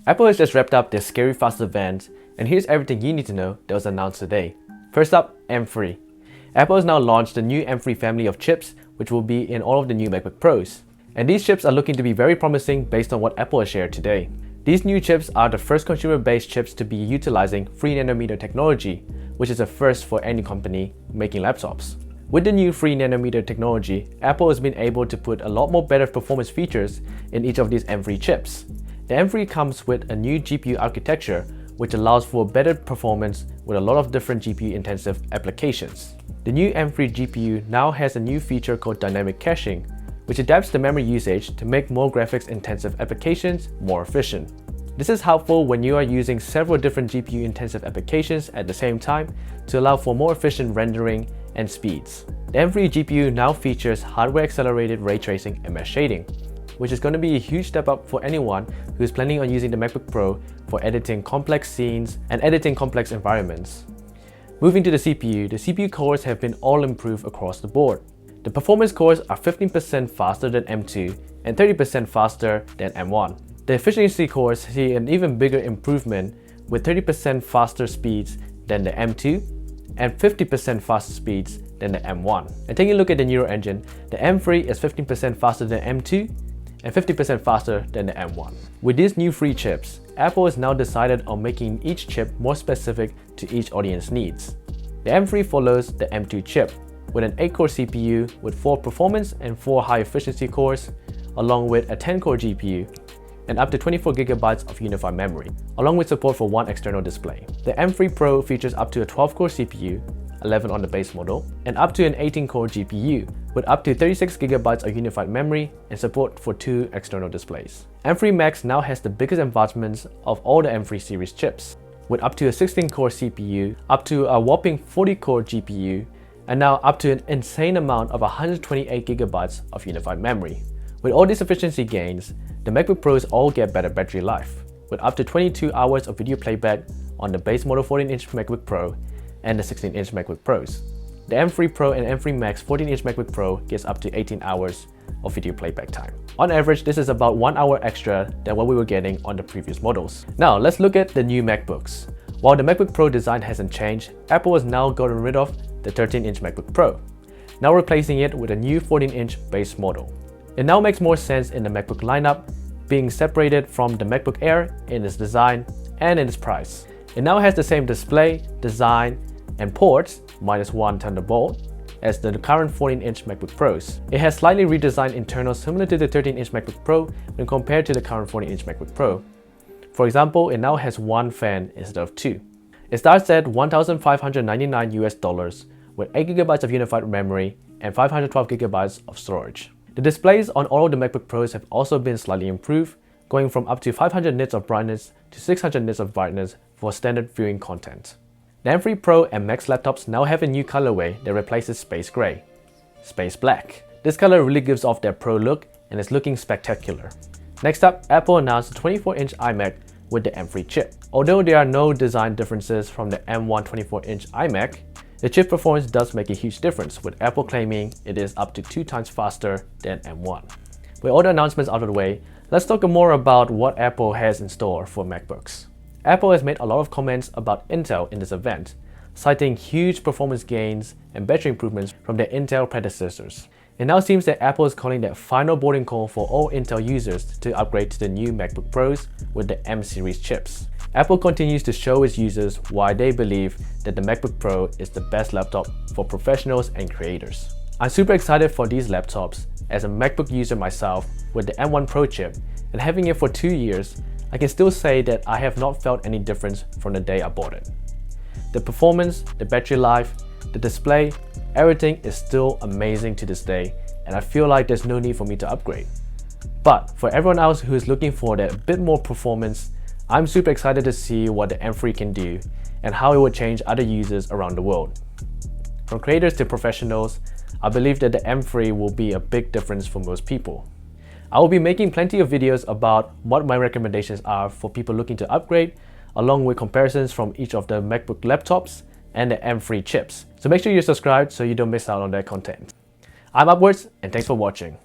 Apple has just wrapped up their Scary Fast event, and here's everything you need to know that was announced today. First up, M3. Apple has now launched the new M3 family of chips, which will be in all of the new MacBook Pros. And these chips are looking to be very promising based on what Apple has shared today. These new chips are the first consumer-based chips to be utilizing 3nm technology, which is a first for any company making laptops. With the new 3nm technology, Apple has been able to put a lot more better performance features in each of these M3 chips. The M3 comes with a new GPU architecture, which allows for better performance with a lot of different GPU-intensive applications. The new M3 GPU now has a new feature called dynamic caching, which adapts the memory usage to make more graphics-intensive applications more efficient. This is helpful when you are using several different GPU-intensive applications at the same time to allow for more efficient rendering and speeds. The M3 GPU now features hardware-accelerated ray tracing and mesh shading, which is going to be a huge step up for anyone who is planning on using the MacBook Pro for editing complex scenes and editing complex environments. Moving to the CPU cores have been all improved across the board. The performance cores are 15% faster than M2 and 30% faster than M1. The efficiency cores see an even bigger improvement with 30% faster speeds than the M2 and 50% faster speeds than the M1. And taking a look at the neural engine, the M3 is 15% faster than M2 and 50% faster than the M1. With these new free chips, Apple has now decided on making each chip more specific to each audience needs. The M3 follows the M2 chip with an 8-core CPU with 4 performance and 4 high-efficiency cores, along with a 10-core GPU and up to 24GB of unified memory, along with support for one external display. The M3 Pro features up to a 12-core CPU, 11 on the base model, and up to an 18-core GPU with up to 36GB of unified memory and support for 2 external displays. M3 Max now has the biggest advancements of all the M3 series chips, with up to a 16-core CPU, up to a whopping 40-core GPU, and now up to an insane amount of 128GB of unified memory. With all these efficiency gains, the MacBook Pros all get better battery life, with up to 22 hours of video playback on the base model 14-inch MacBook Pro and the 16-inch MacBook Pros. The M3 Pro and M3 Max 14-inch MacBook Pro gets up to 18 hours of video playback time. On average, this is about 1 hour extra than what we were getting on the previous models. Now, let's look at the new MacBooks. While the MacBook Pro design hasn't changed, Apple has now gotten rid of the 13-inch MacBook Pro, now replacing it with a new 14-inch base model. It now makes more sense in the MacBook lineup, being separated from the MacBook Air in its design and in its price. It now has the same display, design, and ports, minus one Thunderbolt, as the current 14-inch MacBook Pros. It has slightly redesigned internals similar to the 13-inch MacBook Pro when compared to the current 14-inch MacBook Pro. For example, it now has one fan instead of 2. It starts at $1,599 US with 8GB of unified memory and 512GB of storage. The displays on all of the MacBook Pros have also been slightly improved, going from up to 500 nits of brightness to 600 nits of brightness for standard viewing content. The M3 Pro and Max laptops now have a new colorway that replaces Space Gray, Space Black. This color really gives off their Pro look and is looking spectacular. Next up, Apple announced a 24-inch iMac with the M3 chip. Although there are no design differences from the M1 24-inch iMac, the chip performance does make a huge difference, with Apple claiming it is up to 2 times faster than M1. With all the announcements out of the way, let's talk more about what Apple has in store for MacBooks. Apple has made a lot of comments about Intel in this event, citing huge performance gains and battery improvements from their Intel predecessors. It now seems that Apple is calling that final boarding call for all Intel users to upgrade to the new MacBook Pros with the M series chips. Apple continues to show its users why they believe that the MacBook Pro is the best laptop for professionals and creators. I'm super excited for these laptops. As a MacBook user myself with the M1 Pro chip and having it for 2 years, I can still say that I have not felt any difference from the day I bought it. The performance, the battery life, the display, everything is still amazing to this day, and I feel like there's no need for me to upgrade. But for everyone else who is looking for that bit more performance, I'm super excited to see what the M3 can do and how it will change other users around the world. From creators to professionals, I believe that the M3 will be a big difference for most people. I will be making plenty of videos about what my recommendations are for people looking to upgrade, along with comparisons from each of the MacBook laptops and the M3 chips. So make sure you're subscribed so you don't miss out on that content. I'm Upwards, and thanks for watching.